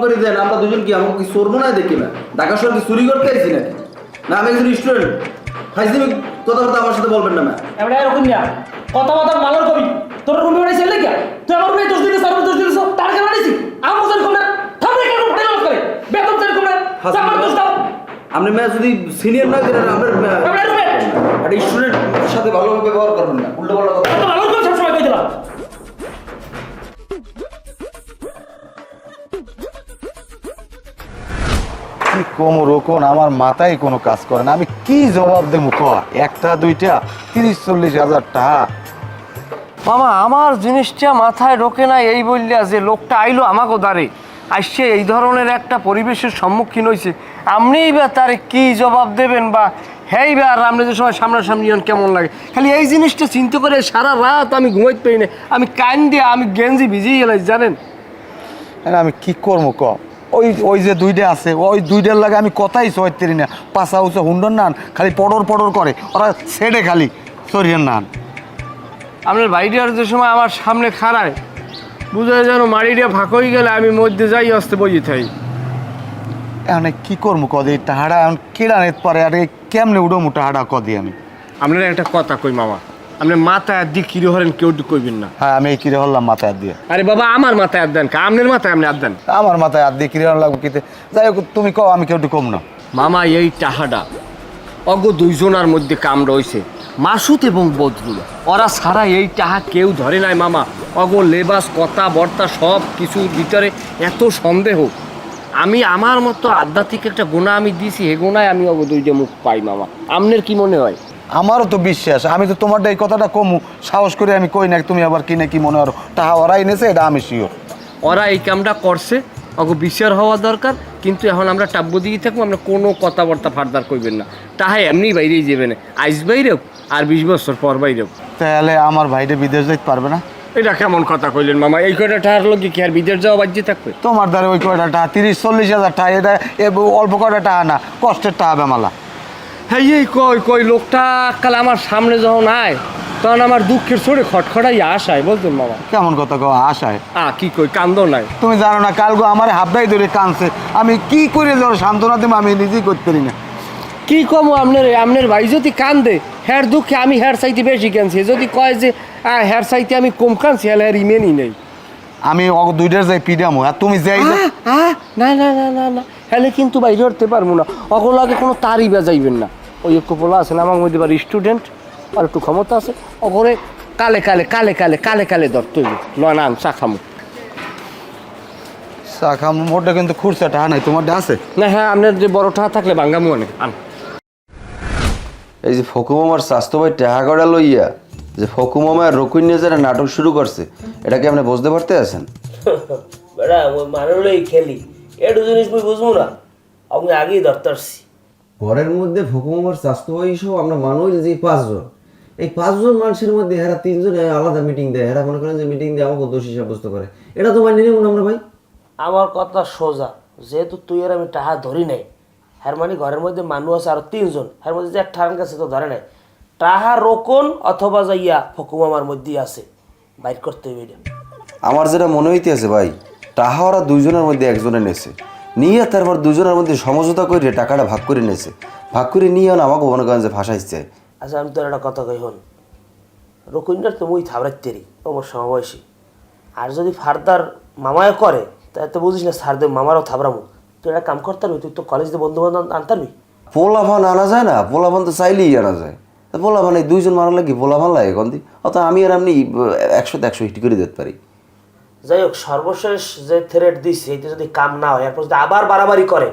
করে দেন। আমরা দুজন কি আমাকে কি চোর মনে হয় দেখি না? ঢাকা শহর কি চুরি করতে আইছি নাকি? না আমি একজন স্টুডেন্ট। ফাইজলামি কথাবার্তা আমার সাথে বলবেন না ম্যাম। এবারে এরকম না কথাবার্তা মালার কবি তোর রুমে বাড়াইছে লেগে তুই আমার রুমে দোষ দিছিস আর দোষ দিছিস তার কেন বাড়াইছি আমার মতন কোন থামরে কেন ফেল করে বেতন চাই কোন আমার দোষ দাও। আপনি ম্যাম যদি সিনিয়র না করেন আপনার এবারে রুমে একটা স্টুডেন্টের সাথে ভালোভাবে ব্যবহার করবেন না, উল্টো পাল্টা কথা। তো মালার কবি সব সময় কই দিলাম। কি কম রোকন আমার মাথায় কোনো কাজ করে না, আমি কি জবাব দেবো? একটা দুইটা 30-40 হাজার টাকা। মামা আমার জিনিসটা মাথায় ঢোকে না এই বললে যে লোকটা আইলো আমাকে দাঁড়ে আসছে এই ধরনের একটা পরিবেশের সম্মুখীন হয়েছে, আপনিই বা তারে কি জবাব দেবেন বা হেই বা আর আপনি যে সময় সামনাসামনি কেমন লাগে খালি এই জিনিসটা চিন্তা করে সারা রাত আমি ঘুমাইতে পারি না, আমি কান দিয়ে আমি গেঞ্জি ভিজিয়ে গেলাই জানেন। আমি কি করবো ওই ওই যে দুইটা আছে ওই দুইটার লাগে আমি কথাই সহাইতেরি না, পাশা উঁচা হুন্ডর নান খালি পড়র করে ওরা ছেড়ে খালি সরিয়ার নান। আপনার ভাইটার যে সময় আমার সামনে খাড়ায় বুঝা যেন মাড়িটা ফাঁক হয়ে গেলে আমি মধ্যে যাই আসতে বই থাই। এখন কি করবো কদি টাহাড়া এখন কেড়া নিতে পারে আর কেমনে উঠবো টাহাড়া কদি আমি। আপনার একটা কথা কই মামা, আপনি মাথায় আর দিয়ে কিরে হরেন কেউ কইবেন না। হ্যাঁ আমি এই কিরে হলাম মাথায় হাত দিয়ে। আরে বাবা আমার মাথায় হাত দেন, আপনার মাথায় আপনি হাত দেন। আমার মাথায় হাত দিয়ে কিরে লাগবো কিতে, যাই হোক তুমি কও আমি কেউ কম না। মামা এই টাহাডা অগ দুইজনার মধ্যে কাম রয়েছে, মাসুদ এবং বদরুল, ওরা ছাড়া এই টাহা কেউ ধরে নাই মামা। অগ লেবাস কথাবার্তা সব কিছুর ভিতরে এত সন্দেহ। আমি আমার মতো আধ্যাত্মিক একটা গুণা আমি দিছি, হে গুণায় আমি অগ দুইটা মুখ পাই মামা। আপনার কি মনে হয়? আমারও তো বিশ্বাস, আমি তো তোমারটা এই কথাটা কমু সাহস করে আমি কই না, তুমি আবার কিনে কি মনে করো টাহা ওরা এনেছে এটা আমি শিওর। ওরা এই কামটা করছে, অগ বিচার হওয়া দরকার, কিন্তু এখন আমরা টাব্য দিয়ে থাকবো, আমরা কোনো কথাবার্তা ফার্দার করবেন না। তাহাই এমনি বাইরেই যাবে না, আইস বাইরেও আর 20 বছর পর বাইরেও। তাহলে আমার ভাইটা বিদেশ যাইতে পারবে না? এটা কেমন কথা কইলেন মামা? এই কয়টা টাকার লোক কি আর বিদেশ যাওয়া বাজ্যে থাকবে? তোমার দ্বারা ওই কয়টা টাকা 30-40 হাজার টাকা, এটা অল্প কয়টা টাকা না, কষ্টের টাকা বেমালা। হ্যাঁ এই কই কই লোকটা কাল আমার সামনে যখন আয় তখন আমার দুঃখের চোরে খটখটাই আসায় বলতেন মামা। কেমন কথা কও আশায়? কি কই কান্দ নাই? তুমি জানো না কালকে আমার হাবদাই ধরে কানছে, আমি কি করে ধরো সান্ত্বনা দেবো আমি নিজেই করতে পারি না। কি কম আপনার ভাই যদি কান্দে হ্যার দুঃখে আমি হ্যার চাইতে বেশি কানছি, যদি কয় যে হ্যার চাইতে আমি কম কানছি হলে হ্যার ইমেনই নেই। আমি দুইটার যাই পিডামো আর তুমি যাই না না না না না হলে কিন্তু বাইরে উঠতে পারবো না, অগল আগে কোনো তারই বেজাইবেন না। ওই একটু বলা আছে না আমার মধ্যে বা স্টুডেন্ট আর একটু ক্ষমতা আছে, অগরে কালে কালে কালে কালে কালে কালে ধরতে হইবে নয় না চা খামো। চা খামো মোটটা কিন্তু খুরসা টাকা নাই, তোমারটা আছে না? হ্যাঁ আপনার যে বড় টাকা থাকলে বাঙ্গামু অনেক আন। এই যে ফকুমামার স্বাস্থ্য ভাই টেহা করা লইয়া যে ফকুমামার রকুন নিয়ে যারা নাটক শুরু করছে, এটা কি আপনি বুঝতে পারতে আছেন? বেড়া ওই মানুষই খেলি একটু জিনিস মুই বুঝবো না, আমি আগেই ধরতারছি। ঘরের মধ্যে ফকুমামার স্বাস্থ্য ভাই সহ আমরা মানুষ যে 5 জন, এই 5 জন মানুষের মধ্যে এরা 3 জন আলাদা মিটিং দেয়, এরা মনে করেন যে মিটিং দিয়ে আমাকে দোষী সাব্যস্ত করে, এটা তো মানি নেব না আমরা ভাই। আমার কথা সোজা, যেহেতু তুই আর আমি টাহা ধরি নাই, হ্যার মানে ঘরের মধ্যে মানুষ আছে আরো 3 জন, হ্যার মধ্যে যে এক ঠান কাছে তো ধরে নাই, টাহা রোকন অথবা যাইয়া ফকুমামার মধ্যেই আছে, বাইর করতে হইবে এটা। আমার যেটা মনে হইতেছে ভাই, টাহা ওরা দুইজনের মধ্যে একজনে নেছে, নিয়ে তারপর দুজনের মধ্যে সমঝোতা করে টাকাটা ভাগ করে নেছে, ভাগ করে নিয়ে আমাকে মনে করেন যে ভাসাইছে। আচ্ছা আমি তোর একটা কথা কই হন, রকুনটার তো মুই থাবড়াইতেরি আমার সমবয়সী, আর যদি ফার্দার মামায় করে তাই তো বুঝিস না সার দেব মামারও থাবড়ামু, তুই একটা কাম করতে পারবি, তুই তো কলেজ দিয়ে বন্ধু বান্ধব আনতারবি। পোলাভান আনা যায় না? পোলাভান তো চাইলেই আনা যায়। পোলাভান এই 2 জন মারা লাগে পোলাভান লাগে কন্দি, অত আমি আর আপনি 100-100 হিট করে দিতে পারি। যাই হোক সর্বশেষ যে থ্রেট দিছি এইটা যদি কাম না হয়, এরপর যদি আবার বাড়াবাড়ি করে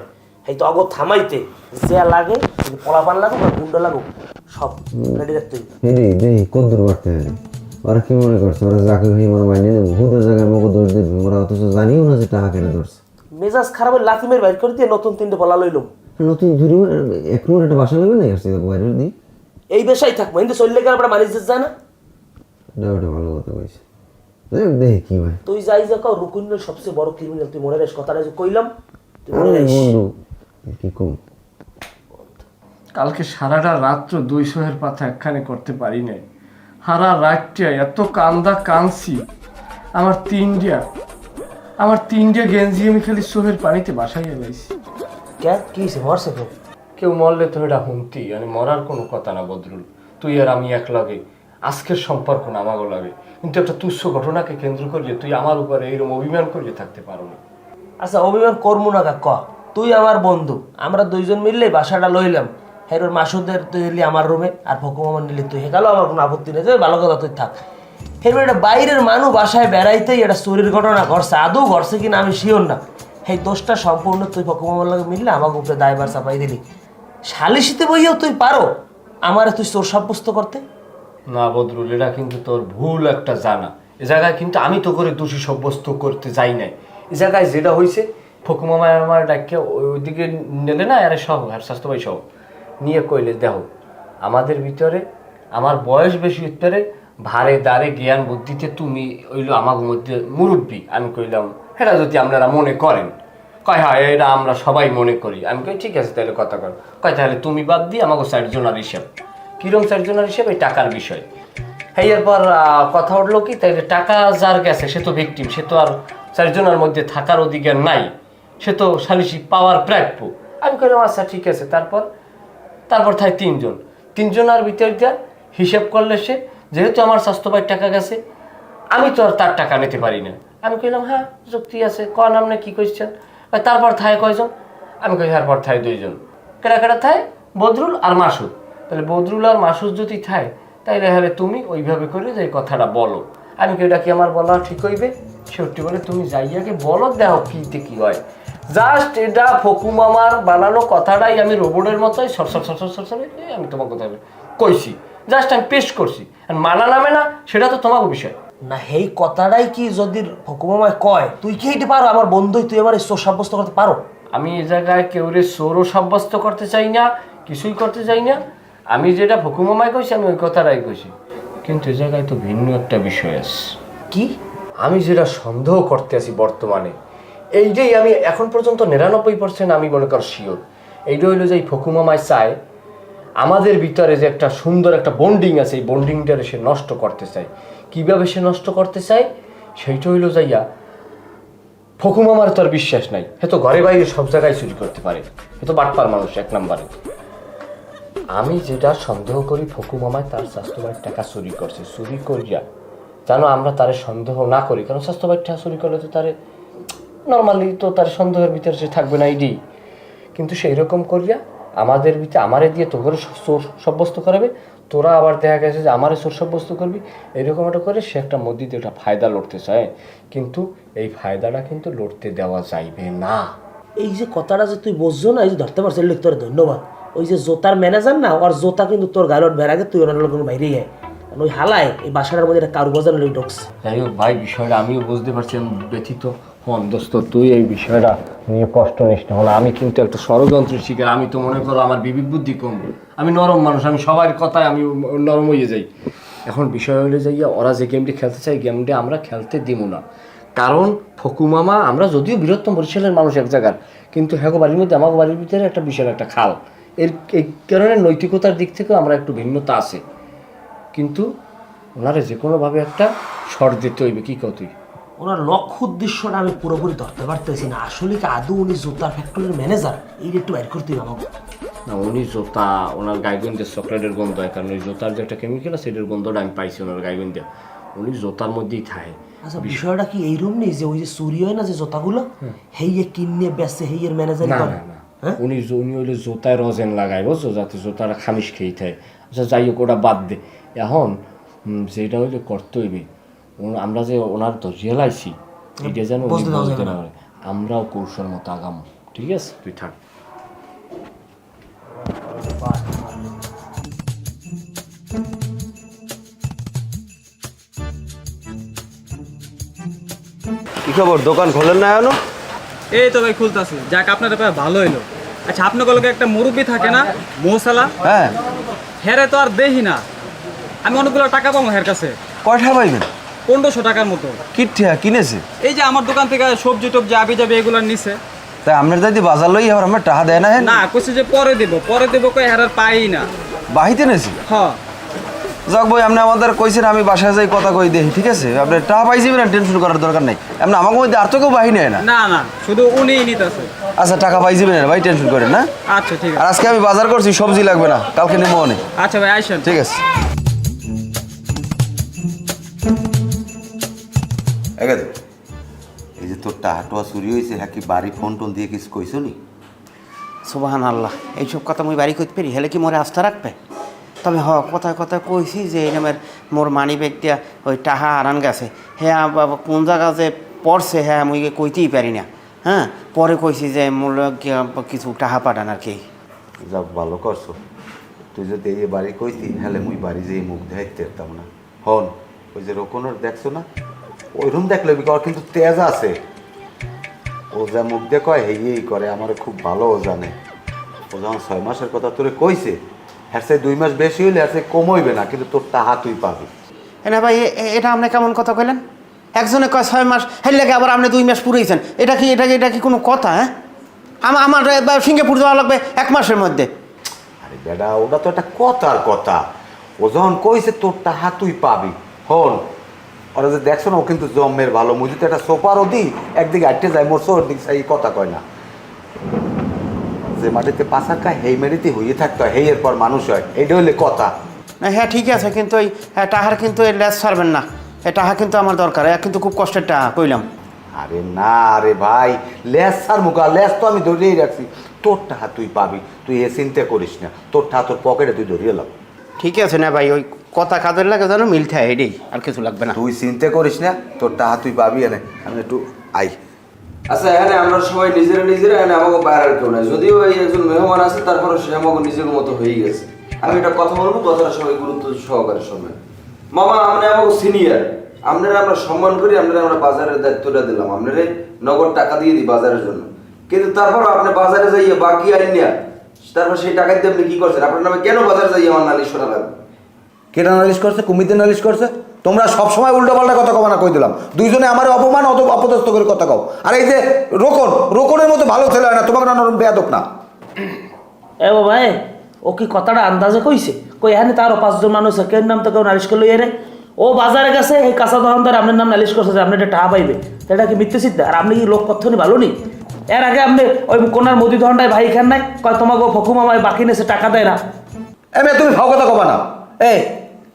এই তো অগো থামাইতে যে লাগে, যদি পোলাপান লাগুক বা গুন্ডা লাগুক সব রেডি রাখতে হইবে। এই কত দূর বাড়তে হবে, ওরা কি মনে করছে ওরা যাকে ভাই আমার মাইনে নেব, হুদের জায়গায় আমাকে দোষ দিবে, ওরা অথচ জানিও না যে টাকা কেটে ধরছে। মেজাজ খারাপ হয়ে লাথি মেরে বাইর করে দিয়ে নতুন 3টে পোলা লইলাম, নতুন ধরি এক রুমের একটা বাসা নেবে না আসছে বাইরে দিই, এই বেশাই থাকবো কিন্তু চললে গেলে আপনার মানিজ যায় না। এটা ওটা ভালো কথা কইছে, দেখি কি ভাই। তুই যাই যা কাও রুকুনের সবচেয়ে বড় ক্রিমিনাল, তুই মনে রাখিস কথাটা যে কইলাম, তুই মনে রাখিস। বন্ধু কি কম, কালকে সারাটা রাত্র 200-এর পাতা একখানে করতে পারি নাই, সারা রাতটা এত কান্দা কানছি আমার 3টা আমার 3টে গেঞ্জি আমি খালি চোখের পানিতে বাসাইয়া লাইছি। কে কি হয়েছে মরছে কেউ? কেউ মরলে তো এটা হুমতি, মানে মরার কোনো কথা না বদরুল। তুই আর আমি এক লাগে, আজকের সম্পর্ক না আমাগো লাগে, কিন্তু একটা তুচ্ছ ঘটনাকে কেন্দ্র করলে তুই আমার উপরে এইরকম অভিমান করলে থাকতে পারো না। আচ্ছা অভিমান করবো না ক, তুই আমার বন্ধু, আমরা দুইজন মিললে বাসাটা লইলাম, হেরোর মাসুদের তুই এলি আমার রুমে, আর ফকুম আমার নিলি তুই, হেকালো আমার কোনো আপত্তি নেই, ভালো কথা তুই থাক। হেরবার একটা বাইরের মানুষ বাসায় বেড়াইতেই একটা চুরির ঘটনা ঘটছে, আদৌ ঘটছে কিনা আমি শিওর না। সেই দোষটা সম্পূর্ণ তুই ফকুম আমার লাগে মিললে আমাকে উপরে দায়ভার চাপাই দিলি। সালিশিতে বইয়েও তুই পারো আমারে তুই চোর সাব্যস্ত করতে? না বদরুল, এটা কিন্তু তোর ভুল একটা জানা। এ জায়গায় কিন্তু আমি তো করে দোষী সাব্যস্ত করতে যাই নাই। এ জায়গায় যেটা হয়েছে, ফকুমামা আমার ডাকিয়ে ওইদিকে নেলে না, আরে সহ আর স্বাস্থ্য ভাই সহ নিয়ে কইলে, দেখো আমাদের ভিতরে আমার বয়স বেশি ভিতরে ভারে দাঁড়ে জ্ঞান বুদ্ধিতে তুমি ওইলো আমার মধ্যে মুরব্বী। আমি কইলাম এটা যদি আপনারা মনে করেন, কয় হ্যাঁ এটা আমরা সবাই মনে করি। আমি কই ঠিক আছে তাহলে কথা কর। কয় তাহলে তুমি বাদ দিয়ে আমাকে 4 জনের হিসেব। কিরম 4 জনের হিসেব? এই টাকার বিষয়। হ্যাঁ, এরপর কথা উঠলো কি, তাইলে টাকা যার গেছে সে তো ভিকটিম, সে তো আর 4 জনের মধ্যে থাকার অধিকার নাই, সে তো সালিশি পাওয়ার প্রাপ্য। আমি কইলাম আচ্ছা ঠিক আছে। তারপর থাকে 3 জন। 3 জনের ভিতরে হিসেব করলে সে, যেহেতু আমার স্বাস্থ্য ভাইয়ের টাকা গেছে, আমি তো আর তার টাকা নিতে পারি না। আমি কইলাম হ্যাঁ যুক্তি আছে, কন আপনি কি কইছেন? তারপর থায় কয়জন? আমি কই তারপর থায় 2 জন। কেটা থায়? বদরুল আর মাসুদ। তাহলে বদরুল আর মাসুদ যদি থায়, তাইলে হলে তুমি ওইভাবে করে যে কথাটা বলো। আমি কই এটা কি আমার বলা ঠিক হইবে? সত্যি বলে তুমি যাইয়াকে বলো, দেখো কিতে কি হয়। জাস্ট এটা ফকুম আমার বানানো কথাটাই আমি রোবটের মতোই সর আমি তোমার কথা কইছি, জাস্ট আমি পেশ করছি। আর মানা নামে না, সেটা তো তোমার বিষয় না। এই কথাটাই কি যদি ফকুমামায় কয়, তুই কি এইটা পারো? আমার বন্ধুই তুই আমার চোর সাব্যস্ত করতে পারো? আমি এই জায়গায় কেউরে চোরও সাব্যস্ত করতে চাই না, কিছুই করতে চাই না। আমি যেটা ফকুমামায় কইছি আমি ওই কথাটাই কইছি। কিন্তু এই জায়গায় তো ভিন্ন একটা বিষয় আছে। কি? আমি যেটা সন্দেহ করতে আছি বর্তমানে, এইটাই আমি এখন পর্যন্ত 99% আমি মনে কর শিওর। এইটা হইলো যে এই ফকুমামায় চায় আমাদের ভিতরে যে একটা সুন্দর একটা বন্ডিং আছে, এই বন্ডিংটারে সে নষ্ট করতে চায়। কিভাবে সে নষ্ট করতে চায় সেইটা হইলো যাইয়া, ফকুমামার তো আর বিশ্বাস নাই, হে তো ঘরে বাইরে সব জায়গায় চুরি করতে পারে, হে তো বাটপার মানুষ 1 নম্বরে। আমি যেটা সন্দেহ করি, ফকুমামায় তার স্বাস্থ্যবাড়ির টাকা চুরি করছে। চুরি করিয়া জানো আমরা তারে সন্দেহ না করি, কারণ স্বাস্থ্যবাড়ির টাকা চুরি করলে তো তারে নর্মালি তো তার সন্দেহের ভিতরে সে থাকবে না ইডি। কিন্তু সেই রকম করিয়া আমাদের ভিতরে আমারে দিয়ে তোকে চোর সাব্যস্ত করাবে, তোরা আবার দেখা গেছে যে আমারে চোর সাব্যস্ত করবি, এরকম একটা করে সে একটা মধ্যে দিয়ে একটা ফায়দা লড়তে চায়। কিন্তু এই ফায়দাটা কিন্তু লড়তে দেওয়া যাইবে না। এই যে কথাটা যে তুই বুঝছো না, এই যে ধরতে পারছিস, তোর ধন্যবাদ। ওই যে জোতার ম্যানেজার না, ওর জোতা কিন্তু তোর গাড়ি বের আগে তুই ওনার লোক বাইরেই যায়, ওই হালায় এই বাসাটার মধ্যে একটা কারু বাজার লোক ঢুকছে। যাই হোক ভাই, বিষয়টা আমিও বুঝতে পারছি, আমি ব্যথিত। হন দোস্ত, তুই এই বিষয়টা নিয়ে কষ্ট নিস না। হলো আমি কিন্তু একটা ষড়যন্ত্রের শিকার। আমি তো মনে করো আমার বিবেক বুদ্ধি কম, আমি নরম মানুষ, আমি সবার কথায় আমি নরম হয়ে যাই। এখন বিষয় হলে যাইয়া ওরা যে গেমটি খেলতে চাই, গেমটি আমরা খেলতে দিব না। কারণ ফকুমামা আমরা যদিও বৃহত্তম বরিশালের মানুষ এক জায়গার, কিন্তু হ্যাঁ বাড়ির মধ্যে আমার বাড়ির ভিতরে একটা বিশাল একটা খাল, এই কারণে নৈতিকতার দিক থেকেও আমরা একটু ভিন্নতা আছে। কিন্তু ওনারা যে কোনোভাবে একটা শর্ট দিতে হইবে। কি কত তুই? ওনার লক্ষ্য উদ্দেশ্যটা আমি পুরোপুরি ধরতে পারতেছি না। আসলে কি আদৌ উনি জুতার ফ্যাক্টরির ম্যানেজার? এই একটু বাইর করতে হবে আমাকে। না, উনি জুতা, ওনার গাইগঞ্জের চকলেটের গন্ধ হয়, কারণ ওই জুতার যে একটা কেমিক্যাল আছে সেটার গন্ধটা আমি পাইছি ওনার গাইগঞ্জে। উনি জুতার মধ্যেই থাকে। আচ্ছা, বিষয়টা কি এইরকম নেই যে ওই যে চুরি হয় না যে জুতাগুলো, হেইয়ে কিনে বেচে হেইয়ের ম্যানেজারই করে? উনি হইলে জুতায় রজেন লাগায়, বুঝছো, যাতে জুতাটা খামিশ খেয়ে থাকে। আচ্ছা যাই হোক, ওটা বাদ দে। এখন যেটা হইলে করতে হইবে, আমরা যে ওনার ধরিয়ে লাইছি এটা যেন বলতে না পারে, আমরাও কৌশল মতো আগাম। ঠিক আছে, তুই থাক। কি খবর, দোকান খোলেন না এখনো? এই তো ভাই খুলতাছি, যাক আপনার ব্যাপারে ভালো হইলো। আচ্ছা, আপনার একটা মুরব্বী থাকে না, মৌসালা? হ্যাঁ। হেরে তো আর দেখি না, আমি অনেকগুলো টাকা পাবো হের কাছে। কয়টা পাইবেন? 1500 টাকার মতো। কিঠিয়া কিনেছে? এই যে আমার দোকান থেকে সবজি টবজি আবি যাবে এগুলো নিছে। তাই আপনার যদি বাজার লই আবার আমার টাকা দেয় না? না, কইছে যে পরে দেব কই হেরার পাই না। বাহিতে নেছি? হ্যাঁ। যাক ভাই আপনি আমাদের কইছেন, আমি বাসায় যাই কথা কই দেখি, ঠিক আছে? আপনি টাকা পাইছি না, টেনশন করার দরকার নাই। আপনি আমাকে মধ্যে আর তো কেউ বাহিনী হয় না। না না, শুধু উনিই নিতেছে। আচ্ছা টাকা পাইছি না ভাই, টেনশন করেন না। আচ্ছা ঠিক আর আছে। আজকে আমি বাজার করছি, সবজি লাগবে না, কালকে নেবো অনেক। আচ্ছা ভাই আইসেন। ঠিক আছে। এগাদে এই যে তোর টাহাটোয়া চুরি হয়েছে, হ্যাঁ কি বাড়ি ফোন টোন দিয়ে কিছু কইছো নি? সুবাহান আল্লাহ, এইসব কথা মুই বাড়ি করতে পারি, হেলে কি মোরে আস্থা রাখবে? তবে কথায় কথায় কইছি যে এই নামের মোর মানি ব্যাগ দিয়া ওই টাহা আনান গেছে, হ্যাঁ বাবা কোন জায়গা যে পড়ছে হ্যাঁ মুই কইতেই পারি না। হ্যাঁ পরে কইছি যে মোর কিছু টাহা পাঠান আর কি। যা ভালো করছো, তুই যদি এই বাড়ি কইতি হ্যালে মুই বাড়ি যেয়ে মুখ দেখাইতে পারতাম না। হন ওই যে রোকনের দেখছো না, ওই রুম দেখলে ওর কিন্তু তেজ আছে। ও যা মুখ দিয়ে কয় এই করে, আমার খুব ভালো ও জানে। ও যখন 6 মাসের কথা তোরে কইছে, হ্যাঁ সে 2 মাস বেশি হইলে আর সে কম হইবে না, কিন্তু তোর টাহা তুই পাবি। না ভাই এটা আপনি কেমন কথা কইলেন? একজনে কয় 6 মাস, হেল লাগে আবার আপনি 2 মাস পুরাইছেন, এটা কি কোনো কথা? হ্যাঁ আমার সিঙ্গাপুর যাওয়া লাগবে 1 মাসের মধ্যে। আরে বেটা, ওটা তো একটা কথার কথা। ও যখন কইছে তোর টাহা তুই পাবি। হন ওরা যে দেখছো না, ও কিন্তু জম্মের ভালো। মুই যদি একটা সোফারও দিই, একদিকে আটটে যায়, মোর সোর দিক সেই কথা কয় না। যে মাটিতে পাশা খায় সেই মাটিতে হইয়ে থাকতে হয়, হেই এরপর মানুষ হয়, এইটা হইলে কথা। না হ্যাঁ ঠিক আছে, কিন্তু ওই টাহার কিন্তু এই লেস ছাড়বেন না, এই টাহা কিন্তু আমার দরকার, কিন্তু খুব কষ্টের টাহা কইলাম। আরে না রে ভাই, লেস সার মুখা, লেস তো আমি ধরিয়েই রাখছি। তোর টাহা তুই পাবি, তুই এ চিন্তা করিস না। তোর টাহা তোর পকেটে তুই ধরিয়ে লাভ। ঠিক আছে না ভাই, ওই কথা কাজের লাগে যেন মিল থাকে, এটাই আর কিছু লাগবে না। তুই চিন্তা করিস না, তোর টাহা তুই পাবি। এনে আমি একটু আই। আচ্ছা এখানে আমরা সবাই নিজেরা এখানে আমাকে বাইরের কেউ নাই, যদিও এই একজন মেহমান আছে, তারপরে সে আমাকে নিজের মতো হয়ে গেছে। আমি একটা কথা বলবো, কথাটা সবাই গুরুত্ব সহকারে শুনবেন। মামা আপনি আমাকে সিনিয়র, আপনারা আমরা সম্মান করি, আপনারা আমরা বাজারের দায়িত্বটা দিলাম, আপনারা নগদ টাকা দিয়ে দিই বাজারের জন্য। কিন্তু তারপর আপনি বাজারে যাইয়ে বাকি আইন নিয়ে তারপর সেই টাকা দিয়ে আপনি কি করছেন? আপনার নামে কেন বাজারে যাইয়ে আমার নালিশ শোনা লাগবে? কেটা নালিশ করছে? কুমিতে নালিশ করছে? তোমরা সবসময় উল্টো পাল্টা কথা কবা না, কই দিলাম। দুইজনে আমার অপমান অপদস্থ করে কথা কও। আর এই যে রোকনের মতো ভালো ছেলে হয় না, তোমাকে না নরম বেয়াদব না। এ বাবা ও কি কথাটা আন্দাজে কইছে? কই এখানে তারও 5 জন মানুষ, কেউ নাম তো কেউ নালিশ করলো এরে। ও বাজারে গেছে, এই কাঁচা দোকানদার আপনার নাম নালিশ করছে যে আপনি এটা টাকা পাইবে, এটা কি মিথ্যে চিন্তা? আর আপনি কি লোক কথা নি ভালো নি? এর আগে আপনি ওই কোনার মুদি দোকানটায় ভাই খান নাই, কয় তোমাকে ফকুমামায় বাকি নেছে টাকা দেয় না। এমনি তুমি ভাও কথা কবা না। এই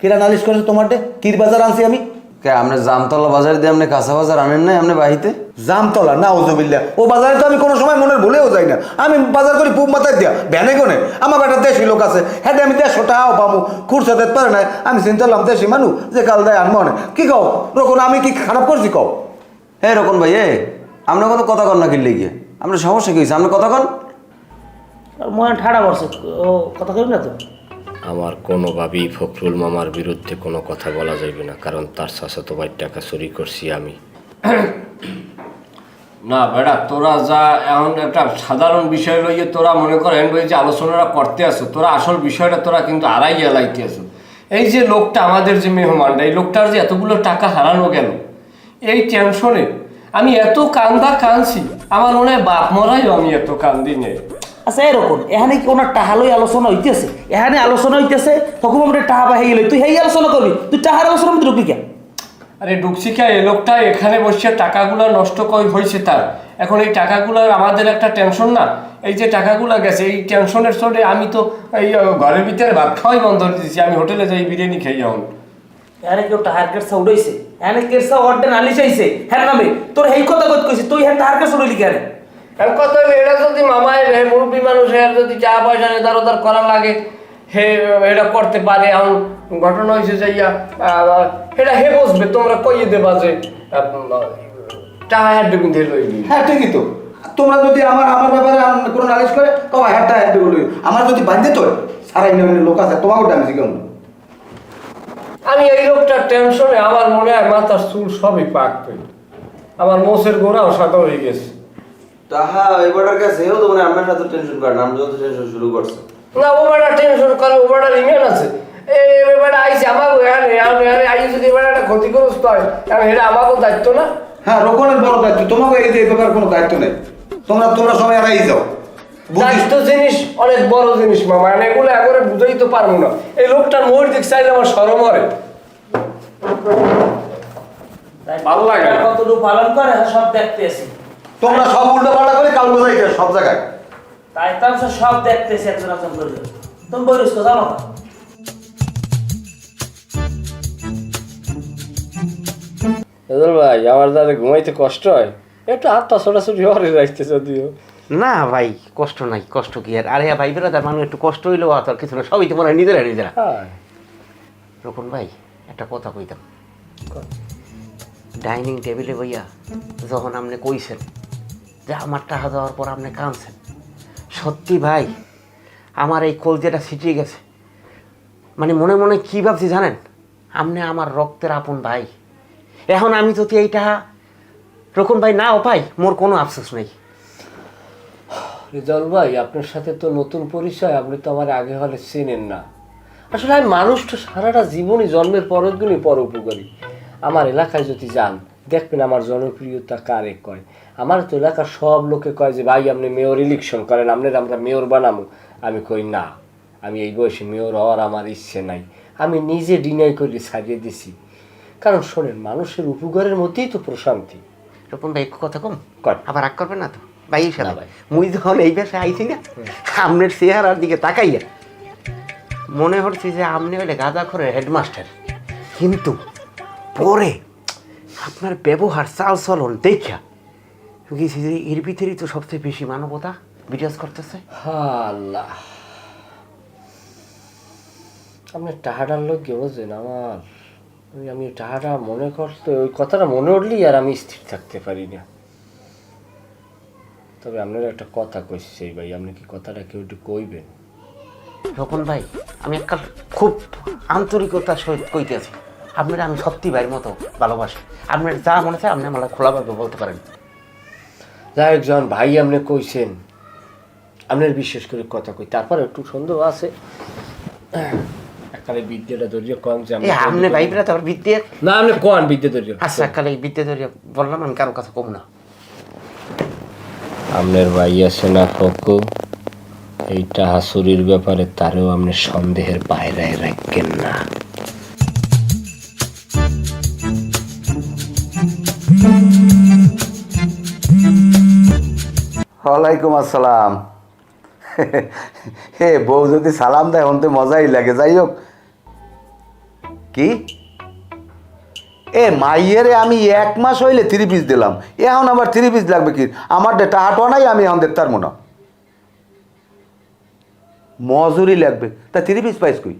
কেটা নালিশ করছে তোমারটে? কির বাজার আনছি আমি? কে আপনি জামতলা বাজার দিয়ে আপনি কাঁচা বাজার আনেন নাই আপনি বাহিতে? জামতলা না, ওজবিল্লা। ও বাজারে তো আমি কোনো সময় মনের ভুলেও যাই না। আমি বাজার করি পুব মাথায় দিয়া ভ্যানে কোনে। আমার একটা দেশি লোক আছে, হ্যাঁ আমি 150 টাকাও পাবো, খুরসা দিতে পারে না। আমি চিন্তা করলাম দেশি মানুষ যে কাল দেয় আনবো না। কি কও রকম, আমি কি খারাপ করছি কও? হ্যাঁ রকম ভাই, আপনার কোনো কথা কন না কিনলে গিয়ে আপনার সমস্যা কি হয়েছে? আপনি কথা কন। মনে ঠাড়া পড়ছে, ও কথা কইব না তো। আমার কোনোভাবেই ফখরুল মামার বিরুদ্ধে কোনো কথা বলা যাবে না, কারণ তার চাচাতো ভাইয়ের টাকা চুরি করছি আমি। না বেটা, তোরা যা এখন একটা সাধারণ বিষয় লইয়ে তোরা মনে করেন ওই যে আলোচনাটা করতে আসো, তোরা আসল বিষয়টা তোরা কিন্তু আড়াই লাইতে আসো। এই যে লোকটা আমাদের যে মেহমানটা, এই লোকটার যে এতগুলো টাকা হারানো গেল, এই টেনশনে আমি এত কাঁদছি, আমার মনে হয় বাপ মরাইও আমি এত কান্দি নেই। আচ্ছা এরকম এখানে কি ওনার টাহালই আলোচনা হইতেছে? এখানে আলোচনা হইতেছে তখন আমরা টাহা পাই গেলে তুই হেই আলোচনা করবি, তুই টাহার আলোচনা মধ্যে ঢুকবি কেন? আরে ঢুকছি কে? এই লোকটা এখানে বসে টাকাগুলো নষ্ট হয়েছে তার। এখন এই টাকাগুলোর আমাদের একটা টেনশন না, এই যে টাকাগুলো গেছে এই টেনশনের চোটে আমি তো এই ঘরের ভিতরে ভাত খাওয়াই বন্ধ করে দিয়েছি, আমি হোটেলে যাই বিরিয়ানি খাই যাও। এখানে কেউ টাহার কেটসা উড়াইছে, এখানে কেটসা অর্ডেন আলিশ আইছে হ্যাঁ নামে, তোর এই কথা কইছি তুই হ্যাঁ টাহার কেটসা উড়াইলি কেন? কথা এটা যদি মামায় মুরব্বী মানুষ যদি চা পয়সা নেদার করা লাগে, হে এটা করতে পারে। এখন ঘটনা হয়েছে যাইয়া এটা হে বসবে, তোমরা কইয়ে দেবা যে টাকা হ্যাঁ ডুবিন দিয়ে লইবি। হ্যাঁ ঠিকই তো। তোমরা যদি আমার ব্যাপারে কোনো নালিশ করে কও হ্যাঁ বলি, আমার যদি বাঁধতে তো সারা ইউনিয়নের লোক আছে, তোমাকে ডাকছি কেমন? আমি এই লোকটার টেনশনে আমার মনে হয় মাথার চুল সবই পাকবে, আমার মোষের গোড়াও সাদা হয়ে গেছে। তাহা এবারের কাছে এও তো মানে আপনার সাথে টেনশন করেন, আমি যত টেনশন শুরু করছে না ও বেটা টেনশন করে, ও বেটার ইমেল আছে, এই বেটা আইসে আমাকে আইসে যদি বেটা একটা ক্ষতিগ্রস্ত হয়, এটা আমাকেও দায়িত্ব না? হ্যাঁ রোকনের বড় দায়িত্ব, তোমাকে এই যে ব্যাপারে কোনো দায়িত্ব নেই। তোমরা সবাই এড়াই যাও। দায়িত্ব জিনিস অনেক বড় জিনিস মামা, এগুলো একবারে বুঝাই তো পারবো না। এই লোকটার মোর দিক চাইলে আমার সরম হয়, ভালো লাগে না। কতটুকু পালন করে সব দেখতেছি, তোমরা সব উল্টো পাল্টা করে কাল বোঝাই সব জায়গায়। তাই তো আমি সব দেখতেছি একজন একজন করে। তুমি বলিস তো জানো না? ভাই আমার যাতে ঘুমাইতে কষ্ট হয়, একটু হাতটা ছোটাছুটি হরে রাখতে যদিও। না ভাই কষ্ট নাই, কষ্ট কি আর? আরে ভাই বেরোদার মানুষ একটু কষ্ট হইলেও আর কিছু না, সবই তো মনে হয় নিজেরা নিজেরা। হ্যাঁ রকম ভাই একটা কথা কইতাম, ডাইনিং টেবিলে বইয়া যখন আপনি কইছেন যে আমার টাকা দেওয়ার পর আপনি কাঁদছেন, সত্যি ভাই আমার এই কলজেটা ছিটিয়ে গেছে। মানে মনে মনে কী ভাবছি জানেন, আপনি আমার রক্তের আপন ভাই। এখন আমি যদি এইটা রকম ভাই নাও পাই, মোর কোনো আফসোস নেই। রেজাউল ভাই আপনার সাথে তো নতুন পরিচয়, আপনি তো আমার আগে হলে চেনেন না। আসলে আমি মানুষটা সারাটা জীবনই জন্মের পরের দিনই পর উপকারী। আমার এলাকায় যদি যান দেখবেন আমার জনপ্রিয়তা কারে কয়। আমার তো এলাকার সব লোকে কয় যে ভাই আপনি মেয়র ইলেকশন করেন, আপনার আমরা মেয়র বানাবো। আমি কই না, আমি এই বয়সে মেয়র হওয়ার আমার ইচ্ছে নাই, আমি নিজে ডিনাই করে ছাড়িয়ে দিছি। কারণ শোনেন, মানুষের উপকারের মধ্যেই তো প্রশান্তি। রকম ভাই একটু কথা কম কর। আবার রাগ করবেন না তো ভাই? না সাথে ভাই। মুই যখন এই বেশে আইছি না, আপনার চেহারার দিকে তাকাইয়া মনে হচ্ছে যে আপনি হইলে গাঁদা করে হেডমাস্টার, কিন্তু পরে আপনার ব্যবহার চাল চলন দেখা গেছি যে এর ভিতরেই তো সবচেয়ে বেশি মানবতা বিরাজ করতেছে। আল্লাহ, আপনার টাহাটার লোক কে বোঝেন আমার? আমি টাহাটা মনে করতে, ওই কথাটা মনে উঠলেই আর আমি স্থির থাকতে পারি না। তবে আপনার একটা কথা কইছি ভাই, আপনি কি কথাটা কেউ একটু কইবেন? রকম ভাই আমি একটা খুব আন্তরিকতার সহিত কইতেছি, আপনারা আমি সত্যি ভাইয়ের মতো ভালোবাসি। আপনার যা মনে চায় আপনি আমার খোলাভাবে বলতে পারেন। যাই হোক, যখন ভাই আপনি কইছেন, আপনার বিশেষ করে কথা কই, তারপর একটু সন্দেহ আছে। এককালে বিদ্যাটা ধরিয়ে কম যে এই আপনি ভাইরা তো আবার বিদ্যে, না আপনি কোন বিদ্যা ধরিয়ে। আচ্ছা এককালে এই বিদ্যে ধরিয়ে বললাম, আমি কারো কাছে কম না। আপনার ভাই আছে না ফকু, এইটা হাসুরির ব্যাপারে তারেও আপনি সন্দেহের বাইরে রাখেন না। ওয়ালাইকুম আসসালাম। হে বউ যদি সালাম দেয় হতে মজাই লাগে। যাই হোক, কি এ মাইয়েরে আমি 1 মাস হইলে 3 পিস দিলাম, এখন আবার 3 পিস লাগবে কি? আমার টাহাটো নাই, আমি এখন দেখতে পারবো না। মজুরি লাগবে, তা 3 পিস পাইস কই?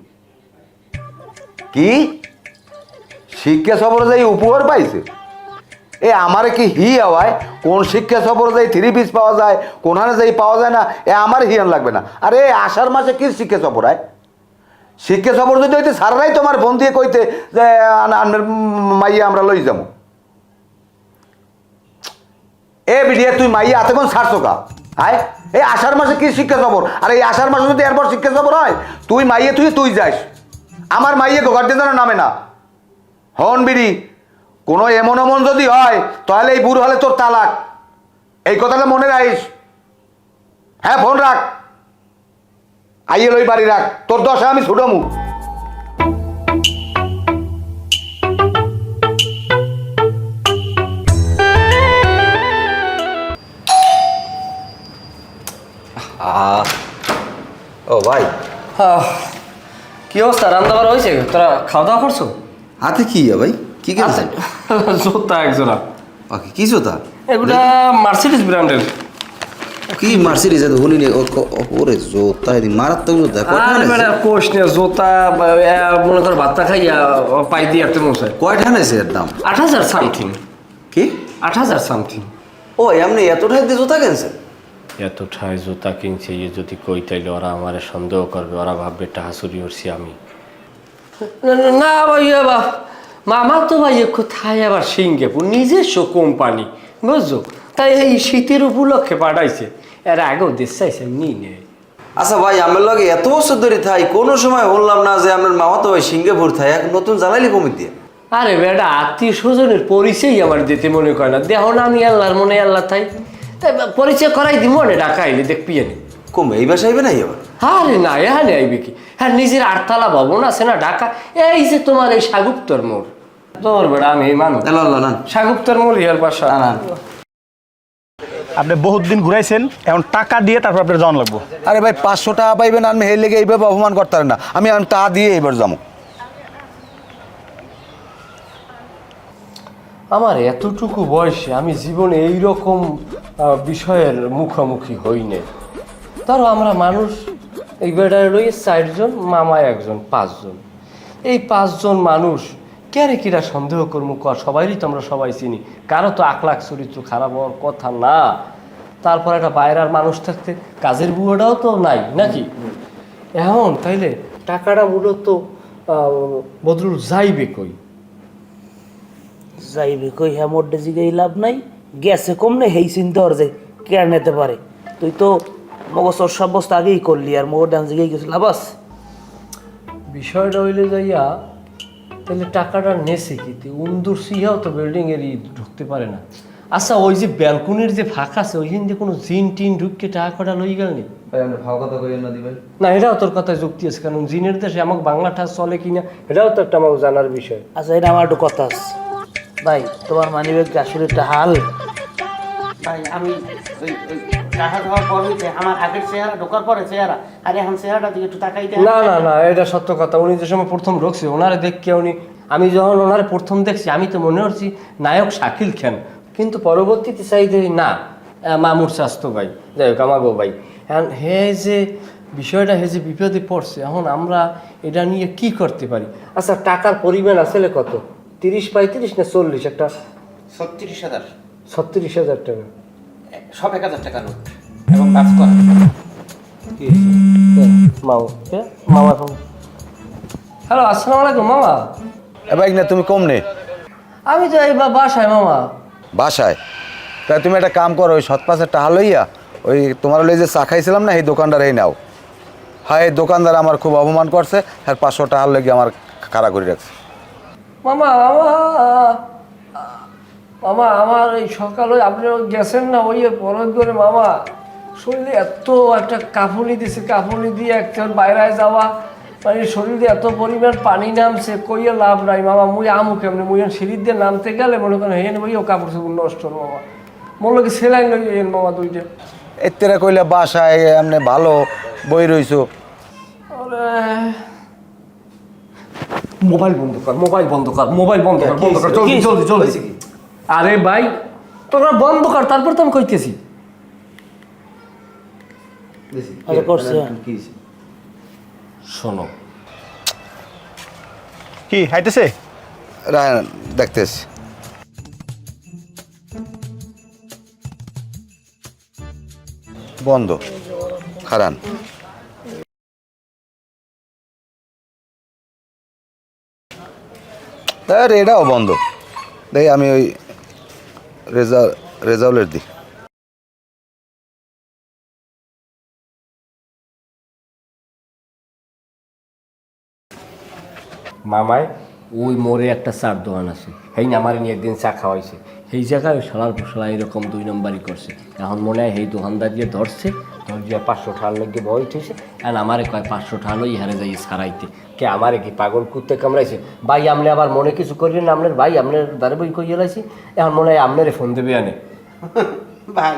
কি শিক্ষা সফরে যাই উপহার পাইছে? এ আমারে কি হি হওয়ায় কোন শিক্ষা সফরে যাই 3 পিস পাওয়া যায়, কোনখানে যাই পাওয়া যায় না? এ আমার হিয়ান লাগবে না। আরে আষাঢ় মাসে কি শিক্ষা সফর হয়? শিক্ষা সফর যদি হইতে সারাই তোমার ফোন দিয়ে কইতে যে মাইয়া আমরা লই যাবো। এ বিডিয়া তুই মাইয়া হাতে কোন ছাড়ছো কা? হায়, এই আষাঢ় মাসে কি শিক্ষা সফর? আর এই আষাঢ় মাসে যদি এরপর শিক্ষা সফর হয়, তুই মাইয়ে তুই যাস, আমার মাইয়ে ঘর দিয়ে যেন নামে না। হন বিড়ি, কোনো এমন এমন যদি হয় তাহলে এই বুড়ো হলে তোর তালাক, এই কথাটা মনে রাখিস। হ্যাঁ ফোন রাখ, আইয়ে লই বাড়ি রাখ, তোর দশা আমি ছুটামু। ও ভাই, কি অবস্থা? রান্না বাড়া হয়েছে? তোরা খাওয়া দাওয়া করছো? হাতে কি ভাই? কি কিনছেন? জোতা একজোড়া। ওকে, কি জুতা? এগুলা মার্সিডিজ ব্র্যান্ডের। কি মার্সিডিজ? উনি ওরে জুতা এদিন মারাত্মক জুতা। কোষ নিয়ে জোতা মনে করো ভাতটা খাইয়া পাই দিয়ে একটা মশাই। কয়টা নেছে এর দাম? 8,000 সামথিং। কি 8,000 সামথিং? ও এমনি এতটাই দিয়ে জুতা কিনছেন? এত ঠায় জুতা কিনছে, ইয়ে যদি কই তাইলে ওরা আমারে সন্দেহ করবে, ওরা ভাববে টাহাসুরি করছি আমি। না ভাইয়া বা মামা তো ভাই কোথায় আবার সিঙ্গাপুর নিজস্ব কোম্পানি, বুঝছো? তাই এই শীতের উপলক্ষে পাঠাইছে, এর আগেও দেশ চাইছে নি নে। আচ্ছা ভাই, আমার লগে এত বছর ধরে থাই, কোনো সময় বললাম না যে আপনার মামা তো ভাই সিঙ্গাপুর থাই, এক নতুন জ্বালাইলি কমি দিয়ে। আরে বেটা, আত্মীয় স্বজনের পরিচয়ই আমার দিতে মনে করে না। দেখো না আমি আল্লাহর মনে আল্লাহ থাই, তাই পরিচয় করাই দি মনে ঢাকা আইলে দেখবি। কম এই বাসায় আইবে নাই আবার? আরে না এখানে আইবে কি? হ্যাঁ নিজের আটতলা ভবন আছে না ঢাকা, এই যে তোমার এই সাগুপ্তর মোড়। তোর বেড়া আমি এই মানুষ সাগুপ্তর মোড় ইয়ার বাসা। আপনি বহুত দিন ঘুরাইছেন, এখন টাকা দিয়ে তারপর আপনার জন লাগবো। আরে ভাই 500 টাকা পাইবেন, আমি এই লেগে এইভাবে অপমান করতে পারেন না। আমি টাকা দিয়ে এবার যাবো। আমার এতটুকু বয়সে আমি জীবনে এইরকম বিষয়ের মুখোমুখি হই নাই। ধরো আমরা মানুষ, এই বেড়ায় রয়ে 4 জন, মামা 1 জন, 5 জন। এই 5 জন মানুষ কেরে কিরা সন্দেহ করবো কর, সবাইরই তো আমরা সবাই চিনি, কারো তো আখলাখ চরিত্র খারাপ হওয়ার কথা না। তারপর একটা বাইরের মানুষ থাকতে কাজের বুয়াটাও তো নাই নাকি? এখন তাইলে টাকাটা মূলত বদরুল যাইবে কই? যাইবে কই হ্যাঁ মোডে জিগাই লাভ নাই, গেছে কমনে হেই চিন্তা হর যে কে নিতে পারে। তুই তো মগজর সাব্যস্ত আগেই করলি, আর মোর ডান জিগাই গেছিল লাভাস। বিষয়টা হইলে যাইয়া তাহলে টাকাটা নেছে কি? উন্দুর সিহাও তো বিল্ডিং এর ঢুকতে পারে না। আচ্ছা ওই যে ব্যালকনির যে ফাঁকা আছে ওইখান দিয়ে কোনো জিন টিন ঢুককে টাকা কটা লই গেল নি? ভাই আপনি ভাও কথা কইেন না দিবেন না, এটাও তোর কথায় যুক্তি আছে, কারণ জিনের দেশে আমাকে বাংলা ঠাস চলে কিনা এটাও তো একটা আমাকে জানার বিষয়। আচ্ছা এটা আমার একটু কথা আছে ভাই, তোমার মানিব্যাগ আসলে একটা হাল। ভাই আমি ওই টাকা দেওয়ার পর হইতে আমার আগের চেহারা ঢোকার পরে চেহারা, আর এখন চেহারাটা দিকে একটু তাকাই দেয়। না না না, এটা সত্য কথা। উনি যে সময় প্রথম ঢুকছে ওনারে দেখকে আমি যখন ওনারে প্রথম দেখছি আমি তো মনে করছি নায়ক শাকিল খান, কিন্তু পরবর্তীতে চাই যে না মামুর স্বাস্থ্য ভাই, যাই হোক আমাগো ভাই। এখন হে যে বিষয়টা হে যে বিপদে পড়ছে, এখন আমরা এটা নিয়ে কি করতে পারি? আচ্ছা টাকার পরিমাণ আসলে কত? 30-35 না 40? একটা 36,000 36,000 টাকা, সব 1,000 টাকা নোট এবং কাজ করা। মামা ফোন। হ্যালো, আসসালামু আলাইকুম মামা। ভাই না তুমি কম নে আমি তো এই বাসায় মামা। বাসায়? তাই তুমি একটা কাম করো, ওই 7-5 টাকা লইয়া ওই তোমার ওই যে চা খাইছিলাম না, এই দোকানদার এই নাও। হ্যাঁ এই দোকানদার আমার খুব অপমান করছে, আর 500 টাকা লেগে আমার খাড়া করে রাখছে। মামা মামা মামা আমার এই সকালে আপনি গেছেন না ওই পরত করে মামা, শরীরে এত একটা কাঁপুনি দিছে, কাঁপুনি দিয়ে একজন বাইরে যাওয়া মানে শরীরে এত পরিমাণ পানি নামছে, কইয়ে লাভ নাই মামা। মুই আমু কেমনি, মুই সিঁড়ি দিয়ে নামতে গেলে মনে করেন হেন বইও কাপড় চোপড় নষ্ট মামা। মনে কি সেলাইন লই মামা 2টা। এতেরা কইলে বাসায় এমনি ভালো বই রইছো। মোবাইল বন্ধ কর, মোবাইল বন্ধ কর, মোবাইল বন্ধ কর, বন্ধ কর, জলদি জলদি জলদি। আরে ভাই তোরা বন্ধ কর, তারপর তো আমি কইতেছি। আচ্ছা করছে শোনো, কি হাইতেছে? দেখতেছি বন্ধ, খারান। এটাও বন্ধ। দেখি আমি ওই রেজাউলের দিই। মামায় ওই মোড়ে একটা চার দোকান আছে, এই না আমার নিয়ে একদিন চা খাওয়াইছে, সেই জায়গায় ওই শালার ফসলা এরকম 2 নম্বরই করছে। এখন মনে হয় এই দোকানদার দিয়ে ধরছে, ধরিয়া 500 টাকা লেগে বই উঠেছে, আর আমারে কয় 500 টাকা লই হারে যাই সারাইতে। কে আমারে কি পাগল কুত্তে কামড়াইছে? ভাই আপনি আবার মনে কিছু করিলেন না, আপনার ভাই আপনার দ্বারে বই কইয়া লাইছি, এখন মনে হয় আপনারে ফোন দেবে আনে। ভাই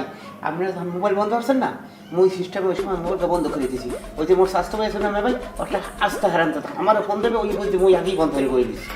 আপনারা যখন মোবাইল বন্ধ করছেন না, মুই সিস্টেমে ওই সময় মোবাইলটা বন্ধ করে দিয়েছি। ওই যে মোর স্বাস্থ্য হয়েছে না ভাই, ওটা আস্তে হারান তো আমারও ফোন দেবে, ওই বলতে মুই আগেই বন্ধ করে দিয়েছি।